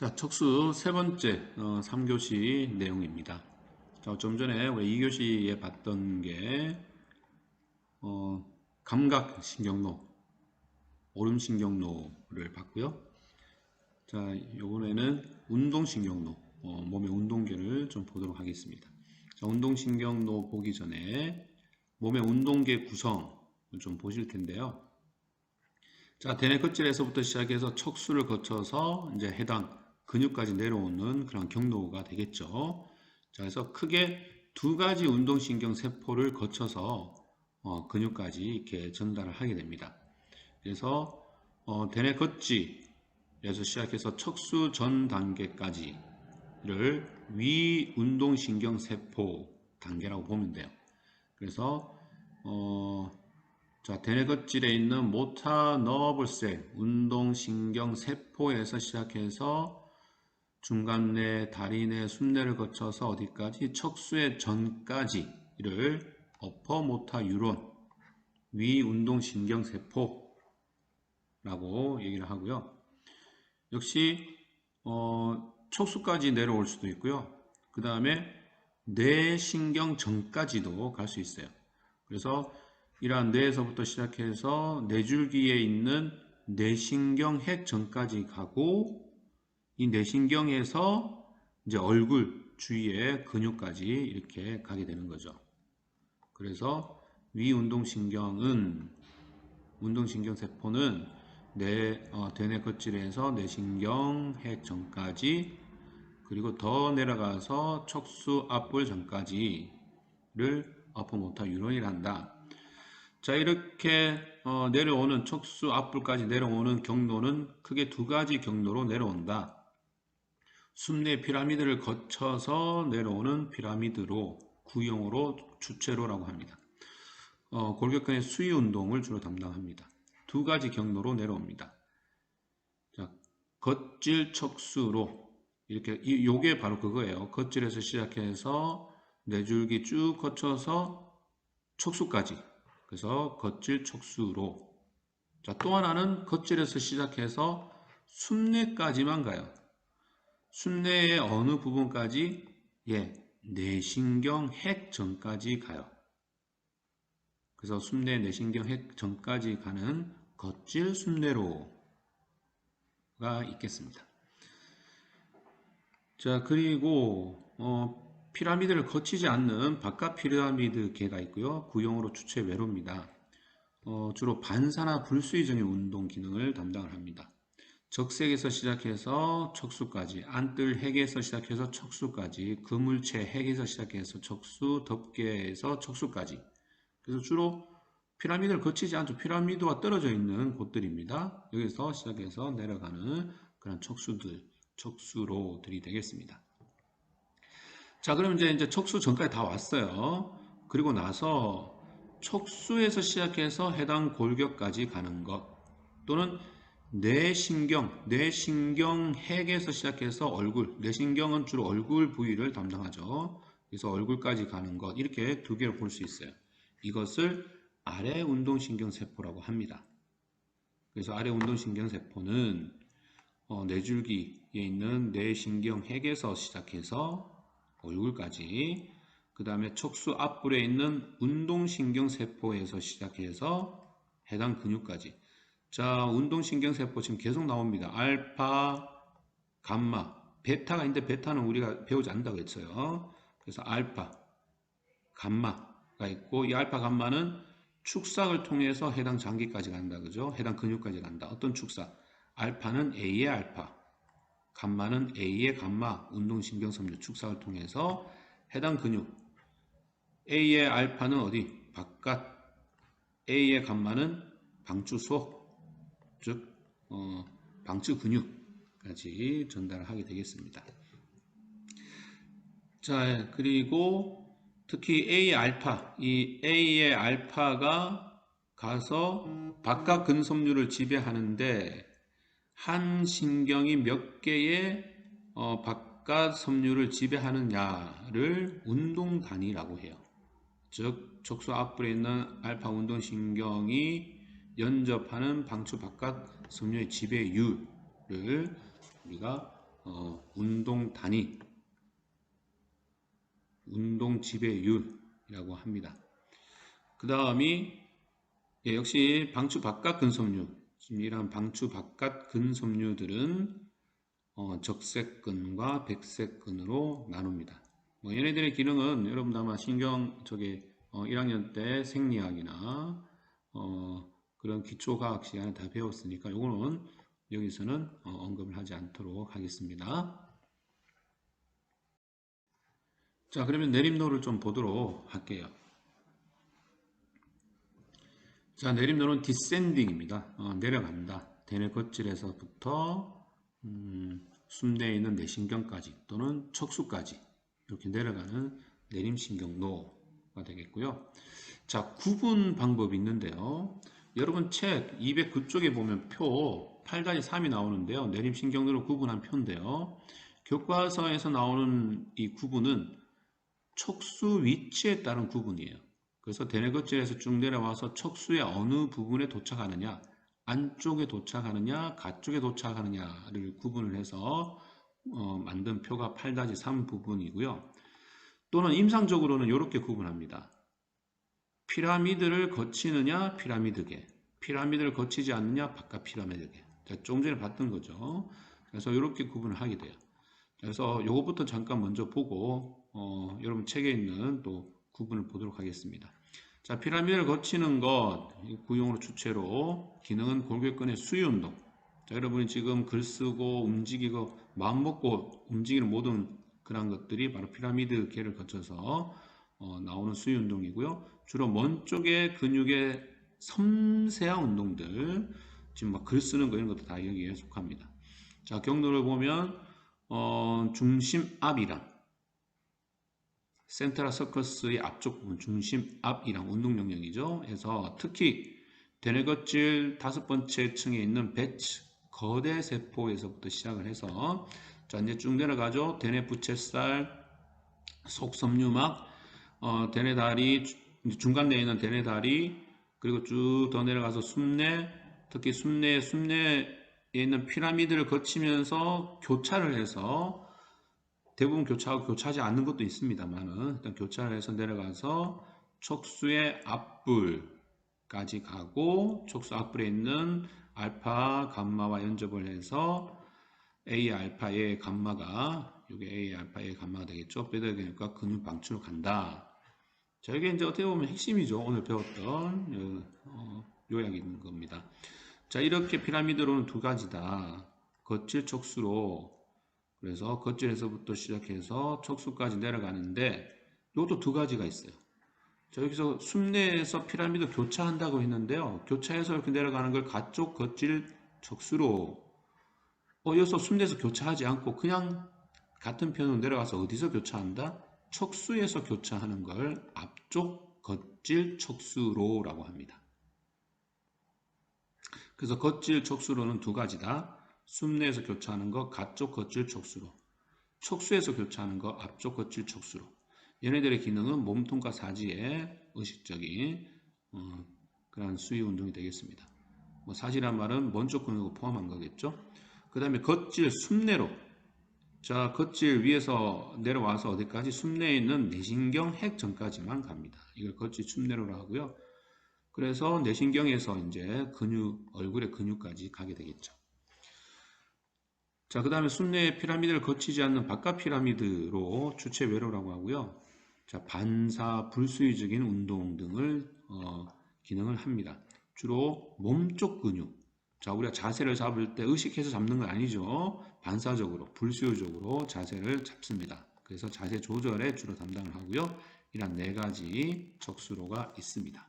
자, 척수 세 번째 3교시 내용입니다. 자, 좀 전에 우리 2교시에 봤던 게 감각신경로, 오름신경로를 봤고요. 자, 이번에는 운동신경로, 몸의 운동계를 좀 보도록 하겠습니다. 자, 운동신경로 보기 전에 몸의 운동계 구성을 좀 보실 텐데요. 자, 대뇌 끝질에서부터 시작해서 척수를 거쳐서 이제 해당 근육까지 내려오는 그런 경로가 되겠죠. 자, 그래서 크게 두 가지 운동신경 세포를 거쳐서 근육까지 이렇게 전달을 하게 됩니다. 그래서 대뇌 겉질에서 시작해서 척수 전 단계까지를 위 운동신경 세포 단계라고 보면 돼요. 그래서 자, 대뇌 겉질에 있는 모터 너브셀 운동신경 세포에서 시작해서 중간내, 다리내, 순내를 거쳐서 어디까지? 척수의 전까지를 어퍼 모터 뉴런 위 운동신경 세포라고 얘기를 하고요. 역시 척수까지 내려올 수도 있고요. 그 다음에 뇌신경 전까지도 갈 수 있어요. 그래서 이러한 뇌에서부터 시작해서 뇌줄기에 있는 뇌신경 핵 전까지 가고 이 뇌신경에서 이제 얼굴 주위의 근육까지 이렇게 가게 되는 거죠. 그래서 위 운동신경 세포는 대뇌 겉질에서 뇌신경 핵 전까지 그리고 더 내려가서 척수 앞볼 전까지를 어퍼 모터 뉴런이라 한다. 자, 이렇게 내려오는 척수 앞볼까지 내려오는 경로는 크게 두 가지 경로로 내려온다. 숨내 피라미드를 거쳐서 내려오는 피라미드로 구형으로 주체로라고 합니다. 골격근의 수위 운동을 주로 담당합니다. 두 가지 경로로 내려옵니다. 자, 겉질 척수로 이렇게 요게 바로 그거예요. 겉질에서 시작해서 뇌줄기 쭉 거쳐서 척수까지. 그래서 겉질 척수로. 자, 또 하나는 겉질에서 시작해서 숨내까지만 가요. 숨내의 어느 부분까지? 예, 뇌신경 핵 전까지 가요. 그래서 숨내 뇌신경 핵 전까지 가는 겉질 숨내로가 있겠습니다. 자, 그리고 피라미드를 거치지 않는 바깥 피라미드 계가 있고요. 구형으로 주체 외로입니다. 주로 반사나 불수의적인 운동 기능을 담당을 합니다. 적색에서 시작해서 척수까지, 안뜰 핵에서 시작해서 척수까지, 그물체 핵에서 시작해서 척수, 덮개에서 척수까지. 그래서 주로 피라미드를 거치지 않죠. 피라미드와 떨어져 있는 곳들입니다. 여기서 시작해서 내려가는 그런 척수로들이 되겠습니다. 자, 그럼 이제 척수 전까지 다 왔어요. 그리고 나서 척수에서 시작해서 해당 골격까지 가는 것, 또는 뇌신경 핵에서 시작해서 얼굴, 뇌신경은 주로 얼굴 부위를 담당하죠. 그래서 얼굴까지 가는 것, 이렇게 두 개로 볼 수 있어요. 이것을 아래 운동신경 세포라고 합니다. 그래서 아래 운동신경 세포는 뇌줄기에 있는 뇌신경 핵에서 시작해서 얼굴까지, 그 다음에 척수 앞불에 있는 운동신경 세포에서 시작해서 해당 근육까지. 자, 운동신경세포 지금 계속 나옵니다. 알파, 감마, 베타가 있는데 베타는 우리가 배우지 않는다고 했어요. 그래서 알파, 감마가 있고 이 알파, 감마는 축삭을 통해서 해당 장기까지 간다. 그죠? 해당 근육까지 간다. 어떤 축삭? 알파는 A의 알파, 감마는 A의 감마, 운동신경섬유 축삭을 통해서 해당 근육. A의 알파는 어디? 바깥. A의 감마는 방추 속. 즉 방추 근육까지 전달을 하게 되겠습니다. 자, 그리고 특히 A 알파, 이 A의 알파가 가서 바깥 근섬유를 지배하는데 한 신경이 몇 개의 바깥 섬유를 지배하느냐를 운동 단위라고 해요. 즉 척수 앞불에 있는 알파 운동신경이 연접하는 방추 바깥 섬유의 지배율을 우리가 운동 단위, 운동 지배율이라고 합니다. 그 다음이 역시 방추 바깥 근섬유, 이러한 방추 바깥 근섬유들은 적색근과 백색근으로 나눕니다. 얘네들의 기능은 여러분도 아마 신경 1학년 때 생리학이나 그런 기초과학 시간에 다 배웠으니까 요거는 여기서는 언급을 하지 않도록 하겠습니다. 자, 그러면 내림노를 좀 보도록 할게요. 자, 내림노는 디센딩입니다. 내려간다. 대뇌 겉질에서부터 숨내에 있는 내신경까지 또는 척수까지 이렇게 내려가는 내림신경노가 되겠고요. 자, 구분 방법이 있는데요. 여러분 책 209쪽에 보면 표 8-3이 나오는데요. 내림신경노로 구분한 표인데요. 교과서에서 나오는 이 구분은 척수 위치에 따른 구분이에요. 그래서 대뇌겉질에서 쭉 내려와서 척수의 어느 부분에 도착하느냐, 안쪽에 도착하느냐, 가쪽에 도착하느냐를 구분을 해서 만든 표가 8-3 부분이고요. 또는 임상적으로는 이렇게 구분합니다. 피라미드를 거치느냐, 피라미드계. 피라미드를 거치지 않느냐, 바깥 피라미드계. 좀 전에 봤던 거죠. 그래서 이렇게 구분을 하게 돼요. 그래서 이것부터 잠깐 먼저 보고 여러분 책에 있는 또 구분을 보도록 하겠습니다. 자, 피라미드를 거치는 것 구용으로 주체로 기능은 골격근의 수유운동. 자, 여러분이 지금 글 쓰고 움직이고 마음 먹고 움직이는 모든 그런 것들이 바로 피라미드 계를 거쳐서 나오는 수유운동이고요. 주로 먼 쪽의 근육의 섬세한 운동들, 지금 막 글 쓰는 거 이런 것도 다 여기에 속합니다. 자, 경로를 보면 중심 앞이랑 센트럴 서커스의 앞쪽 부분 중심 앞이랑 운동 영역이죠. 그래서 특히 대뇌겉질 5번째 층에 있는 배츠 거대 세포에서부터 시작을 해서 자 이제 쭉 내려가죠. 대뇌 부채살, 속섬유막, 대뇌 다리 중간대에 있는 대뇌 다리 그리고 쭉 더 내려가서 숨내, 특히 숨내에 있는 피라미드를 거치면서 교차를 해서 대부분 교차하고 교차하지 않는 것도 있습니다만은 일단 교차를 해서 내려가서 척수의 앞불까지 가고 척수 앞불에 있는 알파, 감마와 연접을 해서 A 알파, A 감마가 이게 A 알파, A 감마가 되겠죠. 뼈다귀니까 근육 방출로 간다. 자, 이게 이제 어떻게 보면 핵심이죠. 오늘 배웠던 요약이 있는 겁니다. 자, 이렇게 피라미드로는 두 가지다. 겉질 척수로 그래서 겉질에서부터 시작해서 척수까지 내려가는데 이것도 두 가지가 있어요. 자, 여기서 숨내에서 피라미드 교차한다고 했는데요. 교차해서 이렇게 내려가는 걸 가쪽 겉질 척수로 여기서 숨내에서 교차하지 않고 그냥 같은 편으로 내려가서 어디서 교차한다? 척수에서 교차하는 걸 앞쪽 겉질 척수로라고 합니다. 그래서 겉질 척수로는 두 가지다. 숨내에서 교차하는 거 가쪽 겉질 척수로, 척수에서 교차하는 거 앞쪽 겉질 척수로. 얘네들의 기능은 몸통과 사지의 의식적인 그런 수위 운동이 되겠습니다. 뭐 사지란 말은 먼쪽 근육을 포함한 거겠죠. 그 다음에 겉질 숨내로. 자, 겉질 위에서 내려와서 어디까지? 숨내에 있는 내신경 핵 전까지만 갑니다. 이걸 겉질 숨내로라고 하고요. 그래서 내신경에서 이제 근육, 얼굴의 근육까지 가게 되겠죠. 자, 그 다음에 숨내의 피라미드를 거치지 않는 바깥 피라미드로 주체 외로라고 하고요. 자, 반사, 불수의적인 운동 등을 기능을 합니다. 주로 몸쪽 근육. 자, 우리가 자세를 잡을 때 의식해서 잡는 건 아니죠. 반사적으로, 불수요적으로 자세를 잡습니다. 그래서 자세 조절에 주로 담당을 하고요. 이런 네 가지 척수로가 있습니다.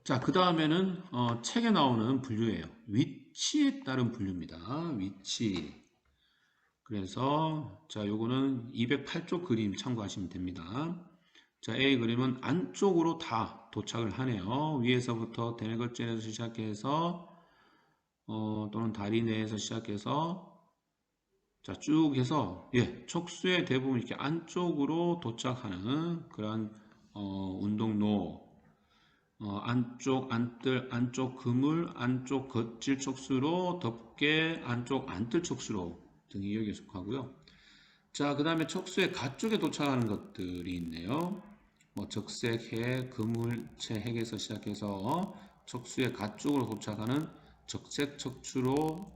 자, 그 다음에는 책에 나오는 분류예요. 위치에 따른 분류입니다. 위치. 그래서 자, 요거는 208쪽 그림 참고하시면 됩니다. 자, A 그림은 안쪽으로 다 도착을 하네요. 위에서부터 대뇌겉질에서 시작해서 또는 다리 내에서 시작해서 자, 쭉 해서 척수의 대부분 이렇게 안쪽으로 도착하는 그런 운동로. 안쪽 안뜰, 안쪽 그물, 안쪽 겉질 척수로, 덮개, 안쪽 안뜰 척수로 등이 여기에 속하고요. 자, 그 다음에 척수의 가쪽에 도착하는 것들이 있네요. 뭐 적색 핵, 그물체 핵에서 시작해서 척수의 가쪽으로 도착하는 적색 척수로,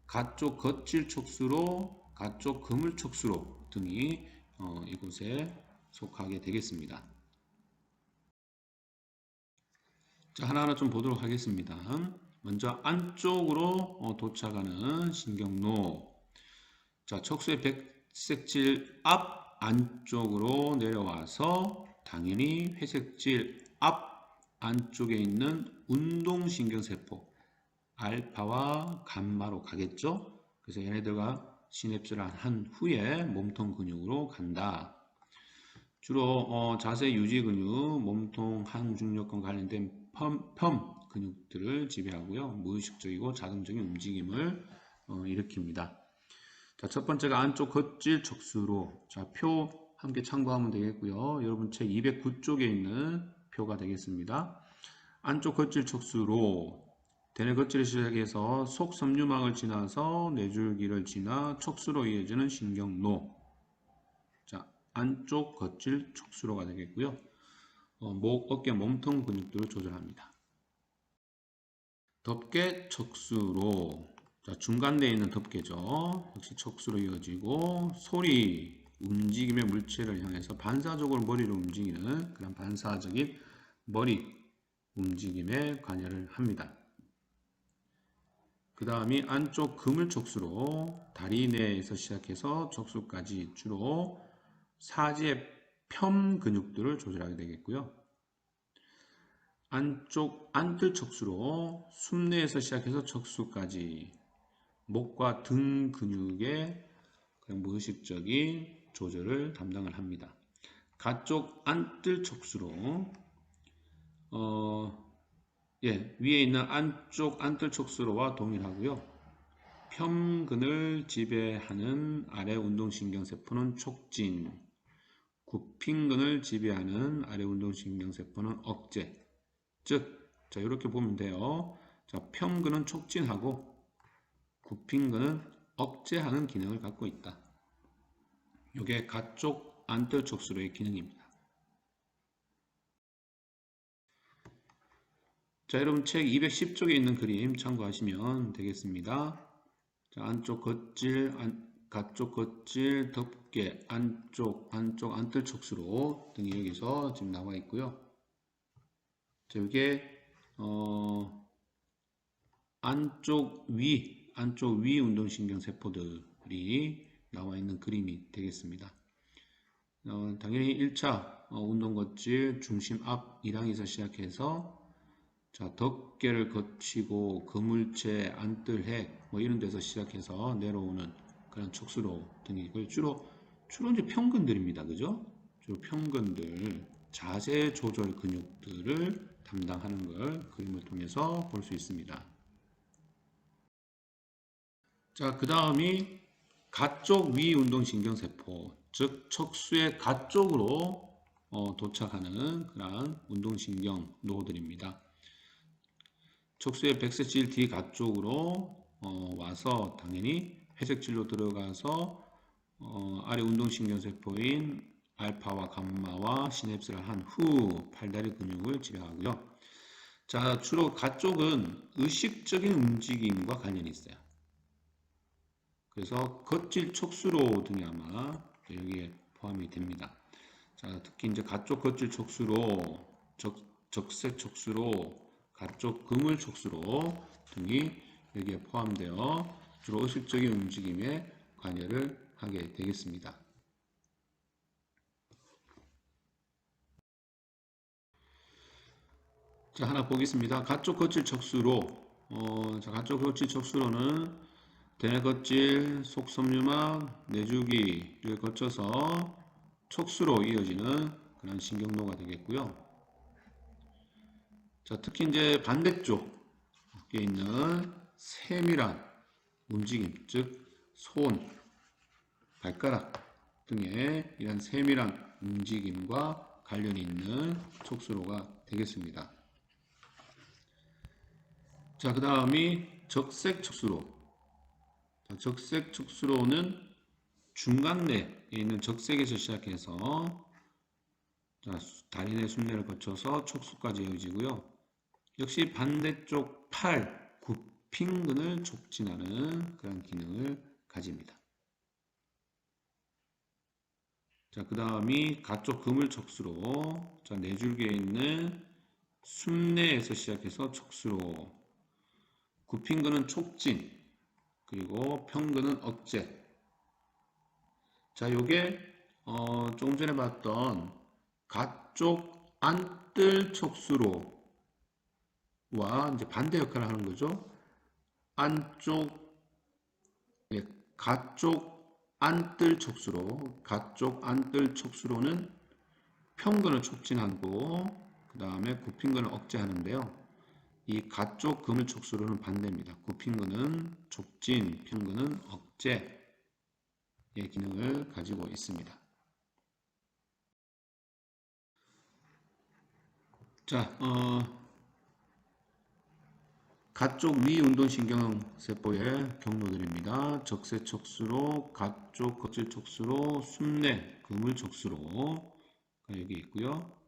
가쪽 겉질 척수로, 가쪽 그물 척수로 등이 이곳에 속하게 되겠습니다. 자, 하나하나 좀 보도록 하겠습니다. 먼저 안쪽으로 도착하는 신경로. 자, 척수의 백색질 앞 안쪽으로 내려와서 당연히 회색질 앞 안쪽에 있는 운동신경세포 알파와 감마로 가겠죠. 그래서 얘네들과 시냅스를 한 후에 몸통 근육으로 간다. 주로 자세 유지 근육, 몸통 항중력과 관련된 펌 근육들을 지배하고요. 무의식적이고 자동적인 움직임을 일으킵니다. 자, 첫 번째가 안쪽 겉질 척수로. 자, 표 함께 참고하면 되겠고요. 여러분 책 209쪽에 있는 표가 되겠습니다. 안쪽 겉질 척수로. 대뇌 겉질을 시작해서 속섬유막을 지나서 뇌줄기를 지나 척수로 이어지는 신경로. 자, 안쪽 겉질 척수로가 되겠고요. 목, 어깨, 몸통 근육들을 조절합니다. 덮개 척수로. 자, 중간대에 있는 덮개죠. 역시 척수로 이어지고 소리, 움직임의 물체를 향해서 반사적으로 머리를 움직이는 그런 반사적인 머리 움직임에 관여를 합니다. 그 다음이 안쪽 그물 척수로. 다리 내에서 시작해서 척수까지 주로 사지의 편 근육들을 조절하게 되겠고요. 안쪽 안뜰 척수로 숨내에서 시작해서 척수까지 목과 등 근육의 무의식적인 조절을 담당을 합니다. 가쪽 안뜰 척수로 위에 있는 안쪽 안뜰 척수로와 동일하고요. 편근을 지배하는 아래 운동신경세포는 촉진, 굽힌근을 지배하는 아래 운동신경세포는 억제. 즉, 자, 이렇게 보면 돼요. 자, 편근은 촉진하고 굽힌근은 억제하는 기능을 갖고 있다. 이게 가쪽 안뜰 척수로의 기능입니다. 자, 여러분 책 210쪽에 있는 그림 참고하시면 되겠습니다. 자, 안쪽 겉질, 가쪽 겉질, 덮개, 안쪽 안뜰 척수로 등이 여기서 지금 나와 있고요. 자, 이게 안쪽 위 운동신경 세포들이 나와 있는 그림이 되겠습니다. 당연히 1차 운동 겉질 중심 앞 1항에서 시작해서 자, 덮개를 거치고 그물체, 안뜰핵 뭐 이런 데서 시작해서 내려오는 그런 척수로 등이고요. 주로 이제 편근들입니다. 그죠? 주로 편근들, 자세 조절 근육들을 담당하는 걸 그림을 통해서 볼 수 있습니다. 자, 그 다음이 가쪽 위 운동신경세포, 즉 척수의 가쪽으로 도착하는 그런 운동신경 노들입니다. 척수의 백색질 뒤 가쪽으로 와서 당연히 회색질로 들어가서 아래 운동신경세포인 알파와 감마와 시냅스를 한 후 팔다리 근육을 지배하고요. 자, 주로 가쪽은 의식적인 움직임과 관련이 있어요. 그래서 겉질 척수로 등이 아마 여기에 포함이 됩니다. 자, 특히 이제 가쪽 겉질 척수로, 적색 척수로, 가쪽 그물 척수로 등이 여기에 포함되어 주로 의식적인 움직임에 관여를 하게 되겠습니다. 자, 하나 보겠습니다. 가쪽 겉질 척수로. 자, 가쪽 겉질 척수로는 대뇌 겉질, 속섬유막, 내주기를 거쳐서 척수로 이어지는 그런 신경로가 되겠고요. 자, 특히 이제 반대쪽에 있는 세밀한 움직임, 즉 손, 발가락 등의 이런 세밀한 움직임과 관련이 있는 척수로가 되겠습니다. 자, 그 다음이 적색 척수로. 자, 적색 척수로는 중간내에 있는 적색에서 시작해서 자, 다리 내 순례를 거쳐서 척수까지 이어지고요. 역시 반대쪽 팔, 굽힌근을 촉진하는 그런 기능을 가집니다. 자, 그 다음이 가쪽 그물척수로. 자, 네 줄기에 있는 순내에서 시작해서 척수로. 굽힌근은 촉진, 그리고 평근은 억제. 자, 요게 조금 전에 봤던 가쪽 안뜰 척수로와 이제 반대 역할을 하는 거죠. 안쪽, 예, 가쪽 안뜰 척수로, 가쪽 안뜰 척수로는 평근을 촉진하고 그 다음에 굽힌근을 억제하는데요. 이 가쪽 그물 척수로는 반대입니다. 굽힌근은 촉진, 평근은 억제의 기능을 가지고 있습니다. 자, 가쪽 위운동신경세포의 경로들입니다. 적세척수로, 가쪽 거칠척수로, 순내 그물척수로 여기 있고요.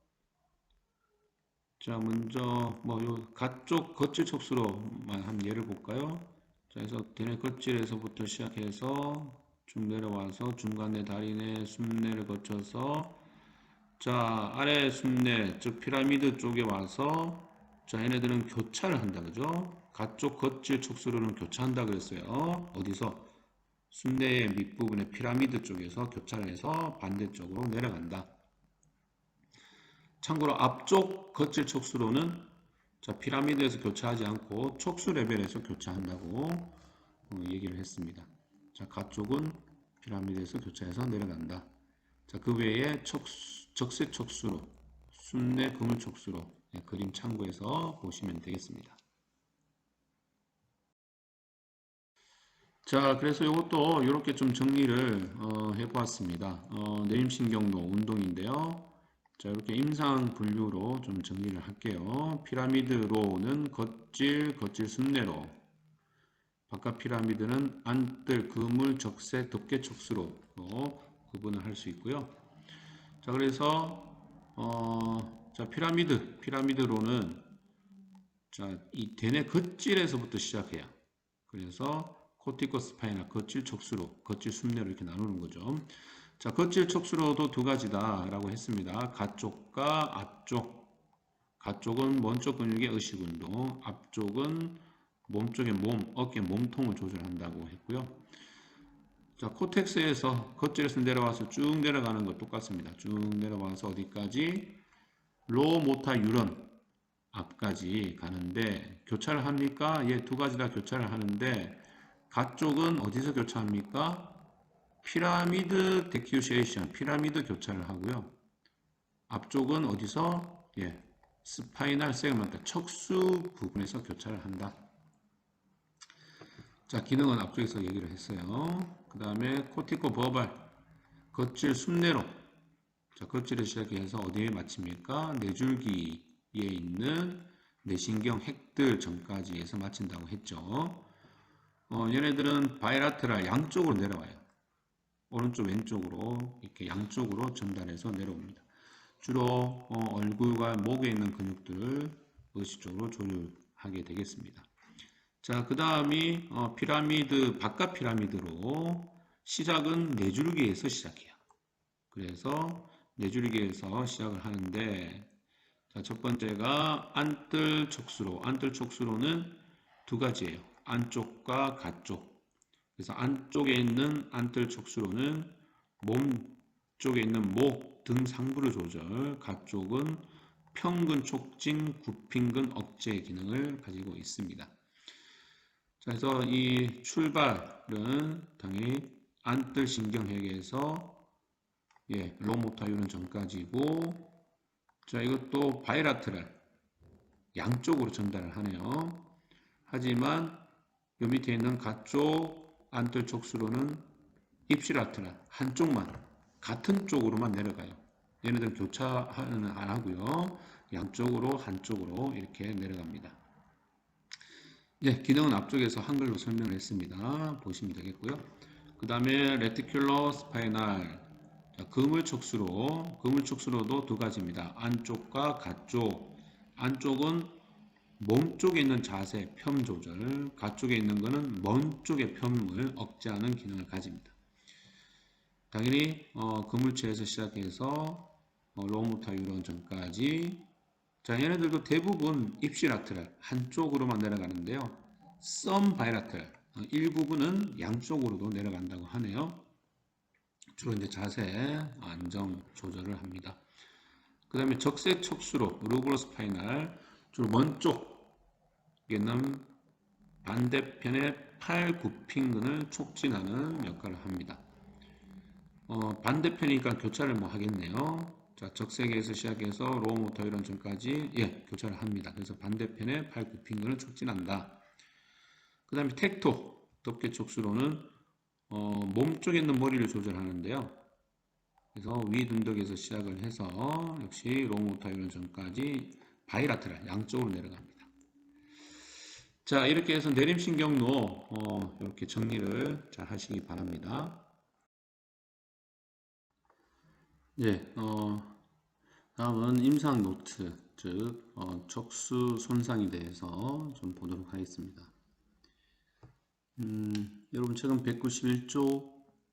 자, 먼저 요 가쪽 거칠척수로만 한 예를 볼까요? 자, 그래서 대뇌 거칠에서부터 시작해서 쭉 내려와서 중간에 다리내 순내를 거쳐서 자, 아래 순내, 즉 피라미드 쪽에 와서 자, 얘네들은 교차를 한다, 그죠? 가쪽 거칠 척수로는 교차한다 그랬어요. 어디서? 순내의 밑부분의 피라미드 쪽에서 교차를 해서 반대쪽으로 내려간다. 참고로 앞쪽 거칠 척수로는 자, 피라미드에서 교차하지 않고 척수 레벨에서 교차한다고 얘기를 했습니다. 자, 가쪽은 피라미드에서 교차해서 내려간다. 자, 그 외에 적세 척수로, 순내 그물 척수로 그림 참고해서 보시면 되겠습니다. 자, 그래서 이것도 이렇게 좀 정리를 해보았습니다. 내림신경로 운동인데요. 자, 이렇게 임상 분류로 좀 정리를 할게요. 피라미드로는 거칠 순내로, 바깥 피라미드는 안뜰, 그물, 적세, 덮개 척수로 구분을 할 수 있고요. 자, 그래서 자, 피라미드로는 자, 이 대뇌 겉질에서부터 시작해요. 그래서 코티코 스파이나 거칠 척수로, 거칠 순내로 이렇게 나누는 거죠. 자, 거칠 척수로도 두 가지다라고 했습니다. 가쪽과 앞쪽. 가쪽은 먼쪽 근육의 의식 운동, 앞쪽은 몸쪽의 어깨 몸통을 조절한다고 했고요. 자, 코텍스에서 겉질에서 내려와서 쭉 내려가는 것 똑같습니다. 쭉 내려와서 어디까지? 로모타 유런 앞까지 가는데 교차를 합니까? 예, 두 가지 다 교차를 하는데 가쪽은 어디서 교차합니까? 피라미드 데큐시에이션, 피라미드 교차를 하고요. 앞쪽은 어디서? 예, 스파이널 세그먼트, 척수 부분에서 교차를 한다. 자, 기능은 앞쪽에서 얘기를 했어요. 그 다음에 코티코 버발, 겉질 순내로. 자, 겉질을 시작해서 어디에 마칩니까? 뇌줄기에 있는 뇌신경 핵들 전까지 해서 마친다고 했죠. 얘네들은 바이라테랄 양쪽으로 내려와요. 오른쪽 왼쪽으로 이렇게 양쪽으로 전달해서 내려옵니다. 주로 얼굴과 목에 있는 근육들을 의식적으로 조율하게 되겠습니다. 자, 그 다음이 피라미드, 바깥 피라미드로 시작은 뇌줄기에서 시작해요. 그래서 뇌줄기에서 시작을 하는데 자, 첫 번째가 안뜰 척수로. 안뜰 척수로는 두 가지예요. 안쪽과 가쪽. 그래서 안쪽에 있는 안뜰 척수로는 몸 쪽에 있는 목, 등 상부를 조절. 가쪽은 평근 촉진, 굽힌근 억제 기능을 가지고 있습니다. 자, 그래서 이 출발은 당연히 안뜰 신경핵에서 예, 로모타 유는 전까지고 자, 이것도 바이라테랄 양쪽으로 전달을 하네요. 하지만 요 밑에 있는 가쪽 안뜰 척수로는 입시라테랄 한쪽만 같은 쪽으로만 내려가요. 얘네들은 교차는 안 하고요. 양쪽으로 한쪽으로 이렇게 내려갑니다. 네, 기능은 앞쪽에서 한글로 설명을 했습니다. 보시면 되겠고요. 그 다음에 레티큘러 스파이널, 그물촉수로도 두 가지입니다. 안쪽과 가쪽. 안쪽은 몸 쪽에 있는 자세, 편 조절, 가쪽에 있는 것은 먼 쪽의 펴을 억제하는 기능을 가집니다. 당연히 그물체에서 시작해서 로모타 유런전까지. 자, 얘네들도 대부분 입시라트럴 한쪽으로만 내려가는데요. 썸 바이라트럴 일부분은 양쪽으로도 내려간다고 하네요. 주로 이제 자세 안정 조절을 합니다. 그 다음에 적색 척수로 루브로 스파이널 주로 먼 쪽에는 반대편의 팔 굽힌근을 촉진하는 역할을 합니다. 반대편이니까 교차를 뭐 하겠네요. 자, 적색에서 시작해서 로모터 이런 점까지 교차를 합니다. 그래서 반대편의 팔 굽힌근을 촉진한다. 그 다음에 텍토 덮개 촉수로는 몸 쪽에 있는 머리를 조절하는데요. 그래서 위 둔덕에서 시작을 해서 역시 로모터 이런 점까지 바이라테럴 양쪽으로 내려갑니다. 자, 이렇게 해서 내림신경로 이렇게 정리를 잘 하시기 바랍니다. 예, 다음은 임상 노트, 즉 척수 손상에 대해서 좀 보도록 하겠습니다. 여러분 최근 191조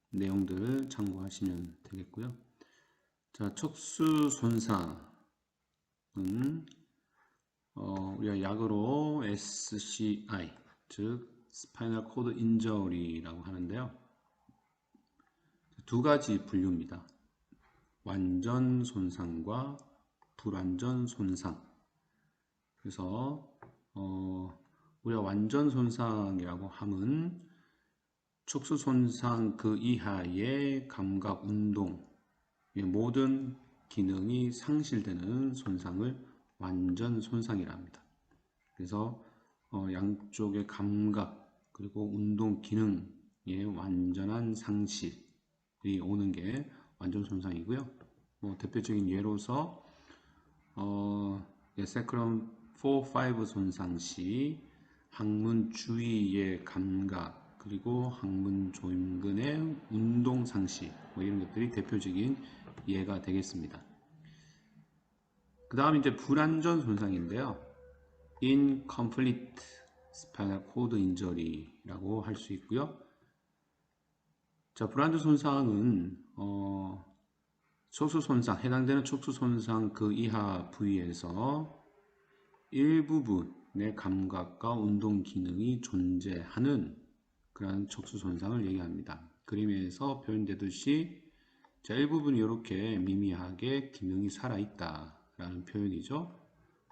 내용들을 참고하시면 되겠고요. 자, 척수 손상은 우리가 약으로 SCI, 즉 스파이널 코드 인저리라고 하는데요. 두 가지 분류입니다. 완전 손상과 불완전 손상. 그래서 우리가 완전 손상이라고 하면 척수 손상 그 이하의 감각, 운동, 모든 기능이 상실되는 손상을 완전 손상이라 합니다. 그래서 양쪽의 감각 그리고 운동 기능의 완전한 상실이 오는 게 완전 손상이고요. 대표적인 예로서 세크럼 4, 5 손상 시 항문 주위의 감각 그리고 항문 조임근의 운동 상실 이런 것들이 대표적인 예가 되겠습니다. 그 다음 이제 불완전 손상인데요. Incomplete Spinal Cord Injury라고 할 수 있고요. 자, 불완전 손상은 척수 손상, 해당되는 척수 손상 그 이하 부위에서 일부분의 감각과 운동 기능이 존재하는 그런 척수 손상을 얘기합니다. 그림에서 표현되듯이 자, 일부분이 이렇게 미미하게 기능이 살아있다 라는 표현이죠.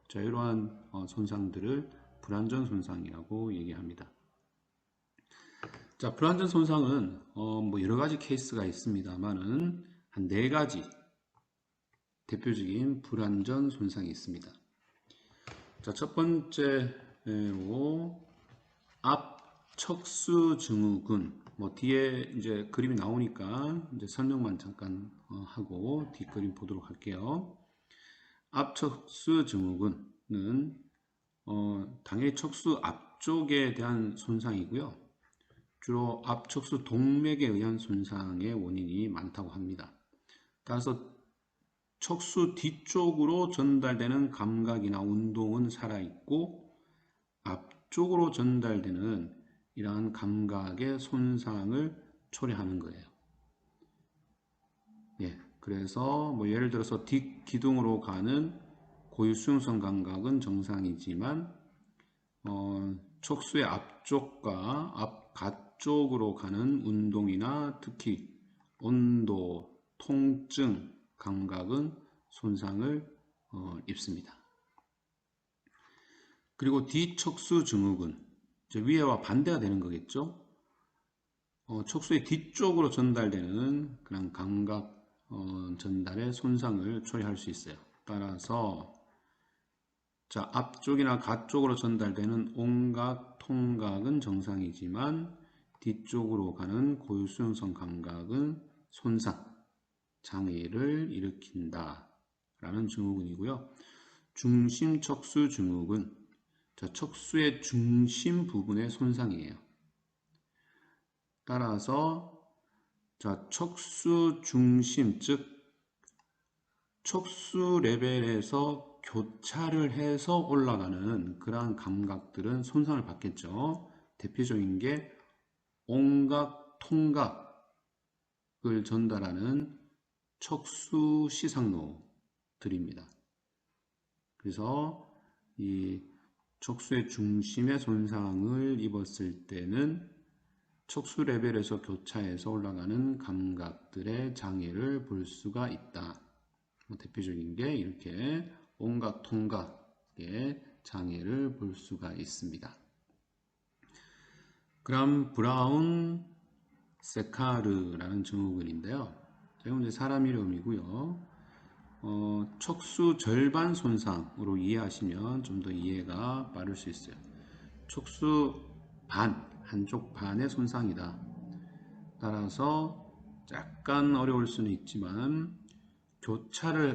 자, 이러한 손상들을 불완전 손상이라고 얘기합니다. 자, 불완전 손상은 뭐 여러 가지 케이스가 있습니다만은 한 네 가지 대표적인 불완전 손상이 있습니다. 자, 첫 번째로 앞 척수 증후군. 뒤에 이제 그림이 나오니까 이제 설명만 잠깐 하고 뒷그림 보도록 할게요. 앞 척수 증후군은 당연히 척수 앞쪽에 대한 손상이고요. 주로 앞 척수 동맥에 의한 손상의 원인이 많다고 합니다. 따라서 척수 뒤쪽으로 전달되는 감각이나 운동은 살아있고 앞쪽으로 전달되는 이러한 감각의 손상을 초래하는 거예요. 그래서 예를 들어서 뒷기둥으로 가는 고유 수용성 감각은 정상이지만 척수의 앞쪽과 앞가쪽으로 가는 운동이나 특히 온도, 통증 감각은 손상을 입습니다. 그리고 뒤척수 증후군, 위에와 반대가 되는 거겠죠. 척수의 뒤쪽으로 전달되는 그런 감각 전달의 손상을 초래할 수 있어요. 따라서 자, 앞쪽이나 가쪽으로 전달되는 온각 통각은 정상이지만 뒤쪽으로 가는 고유 수용성 감각은 손상, 장애를 일으킨다 라는 증후군이고요. 중심 척수 증후군, 자, 척수의 중심 부분의 손상이에요. 따라서 자, 척수 중심, 즉 척수 레벨에서 교차를 해서 올라가는 그러한 감각들은 손상을 받겠죠. 대표적인 게 온각, 통각을 전달하는 척수 시상로들입니다. 그래서 이 척수의 중심의 손상을 입었을 때는 척수 레벨에서 교차해서 올라가는 감각들의 장애를 볼 수가 있다. 대표적인 게 이렇게 온각, 통각의 장애를 볼 수가 있습니다. 그럼 브라운 세카르라는 증후군인데요. 이건 이제 사람 이름이고요. 척수 절반 손상으로 이해하시면 좀 더 이해가 빠를 수 있어요. 척수 반, 한쪽 반의 손상이다. 따라서 약간 어려울 수는 있지만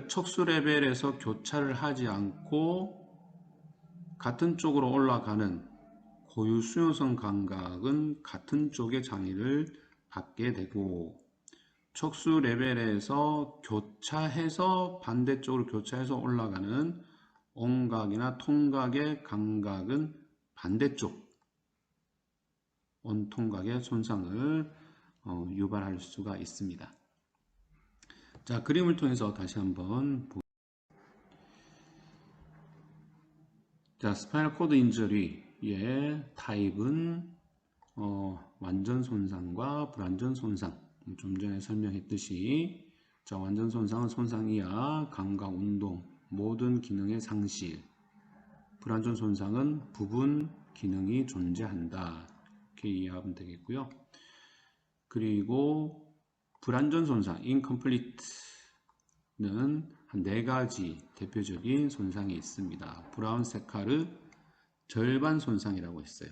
척수 레벨에서 교차를 하지 않고 같은 쪽으로 올라가는 고유 수용성 감각은 같은 쪽의 장애를 받게 되고, 척수 레벨에서 교차해서 반대쪽으로 교차해서 올라가는 온각이나 통각의 감각은 반대쪽 온통각의 손상을 유발할 수가 있습니다. 자, 그림을 통해서 다시 한번 자, 스파이널 코드 인저리의 타입은 완전 손상과 불완전 손상. 좀 전에 설명했듯이 자, 완전 손상은 손상 이하, 감각, 운동, 모든 기능의 상실. 불완전 손상은 부분 기능이 존재한다. 이렇게 이해하면 되겠고요. 그리고 불완전 손상, incomplete는 한 4가지 대표적인 손상이 있습니다. 브라운 세카르 절반 손상이라고 했어요.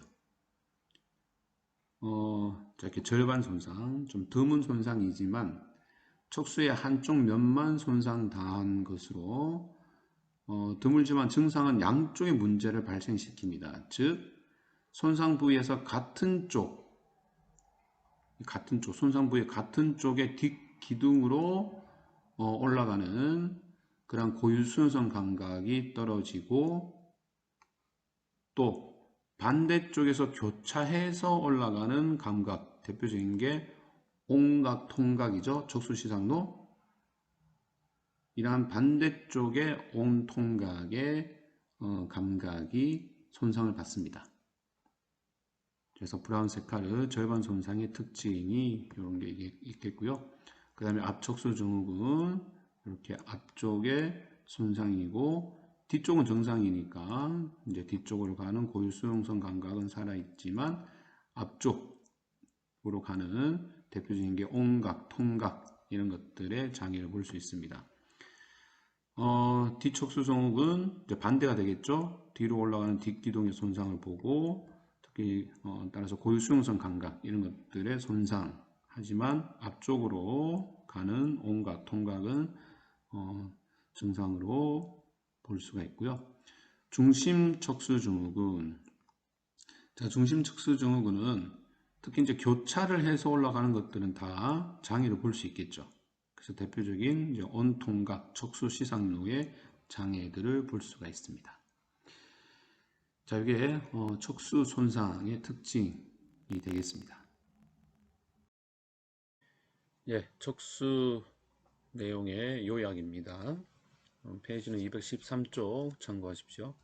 이렇게 절반 손상, 좀 드문 손상이지만 척수의 한쪽 면만 손상 당한 것으로 드물지만 증상은 양쪽의 문제를 발생시킵니다. 즉 손상 부위에서 같은 쪽 손상 부위 같은 쪽의 뒷기둥으로 올라가는 그런 고유 수용성 감각이 떨어지고, 또 반대쪽에서 교차해서 올라가는 감각, 대표적인 게 온각, 통각이죠. 척수시상로. 이러한 반대쪽의 온통각의 감각이 손상을 받습니다. 그래서 브라운 세카르 절반 손상의 특징이 이런 게 있겠고요. 그 다음에 앞척수 증후군, 이렇게 앞쪽에 손상이고 뒤쪽은 정상이니까 이제 뒤쪽으로 가는 고유 수용성 감각은 살아있지만 앞쪽으로 가는 대표적인 게 온각, 통각 이런 것들의 장애를 볼 수 있습니다. 뒤척수 증후군 이제 반대가 되겠죠. 뒤로 올라가는 뒷기둥의 손상을 보고 특히 따라서 고유 수용성 감각 이런 것들의 손상. 하지만 앞쪽으로 가는 온각, 통각은 증상으로 볼 수가 있고요. 중심 척수 증후군. 자, 중심 척수 증후군은 특히 이제 교차를 해서 올라가는 것들은 다 장애를 볼 수 있겠죠. 그래서 대표적인 이제 온통각, 척수 시상로의 장애들을 볼 수가 있습니다. 자, 이게 척수 손상의 특징이 되겠습니다. 예, 척수 내용의 요약입니다. 페이지는 213쪽 참고하십시오.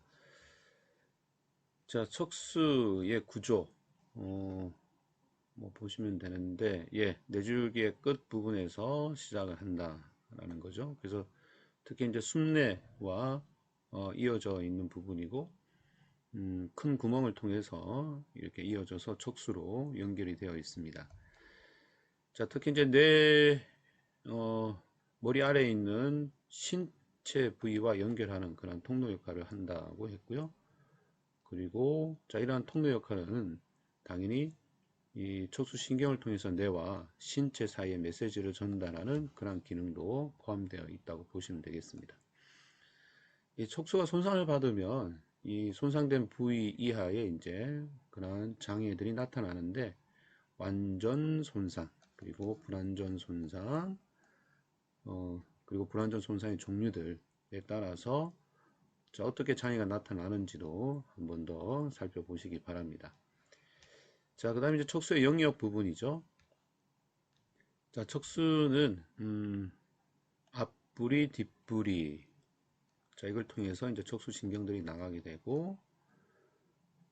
자, 척수의 구조 뭐 보시면 되는데, 예, 내줄기의 끝 부분에서 시작을 한다라는 거죠. 그래서 특히 이제 숨내와 이어져 있는 부분이고, 큰 구멍을 통해서 이렇게 이어져서 척수로 연결이 되어 있습니다. 자, 특히 이제 뇌 머리 아래에 있는 신체 부위와 연결하는 그런 통로 역할을 한다고 했고요. 그리고 자, 이러한 통로 역할은 당연히 이 척수신경을 통해서 뇌와 신체 사이에 메시지를 전달하는 그런 기능도 포함되어 있다고 보시면 되겠습니다. 이 척수가 손상을 받으면 이 손상된 부위 이하에 이제 그런 장애들이 나타나는데, 완전 손상, 그리고 불완전 손상, 그리고 불완전 손상의 종류들에 따라서 자, 어떻게 장애가 나타나는지도 한 번 더 살펴보시기 바랍니다. 자, 그 다음에 이제 척수의 영역 부분이죠. 자, 척수는 앞부리, 뒷부리, 자, 이걸 통해서 이제 척수신경들이 나가게 되고,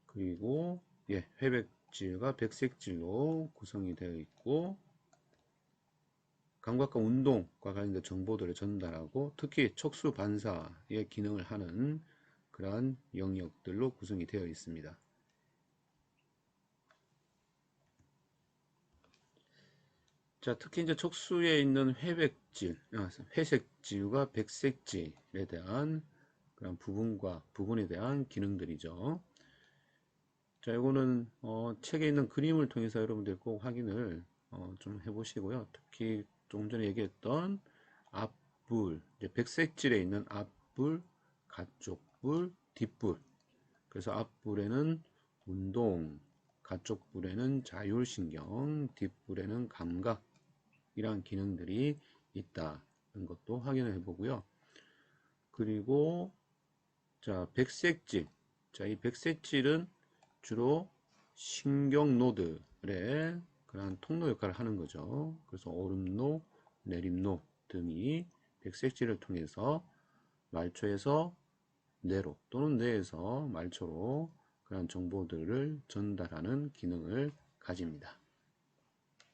그리고 예, 회백질과 백색질로 구성이 되어 있고, 감각과 운동과 관련된 정보들을 전달하고, 특히 척수 반사의 기능을 하는 그러한 영역들로 구성이 되어 있습니다. 자, 특히 이제 척수에 있는 회색질과 백색질에 대한 그런 부분에 대한 기능들이죠. 자, 이거는 책에 있는 그림을 통해서 여러분들 꼭 확인을 좀 해보시고요. 특히 조금 전에 얘기했던 앞불, 이제 백색질에 있는 앞불, 가쪽불, 뒷불. 그래서 앞불에는 운동, 가쪽불에는 자율신경, 뒷불에는 감각, 이러한 기능들이 있다는 것도 확인을 해보고요. 그리고 자, 백색질. 자, 이 백색질은 주로 신경노들의 그러한 통로 역할을 하는 거죠. 그래서 오름노, 내림노 등이 백색질을 통해서 말초에서 뇌로 또는 뇌에서 말초로 그런 정보들을 전달하는 기능을 가집니다.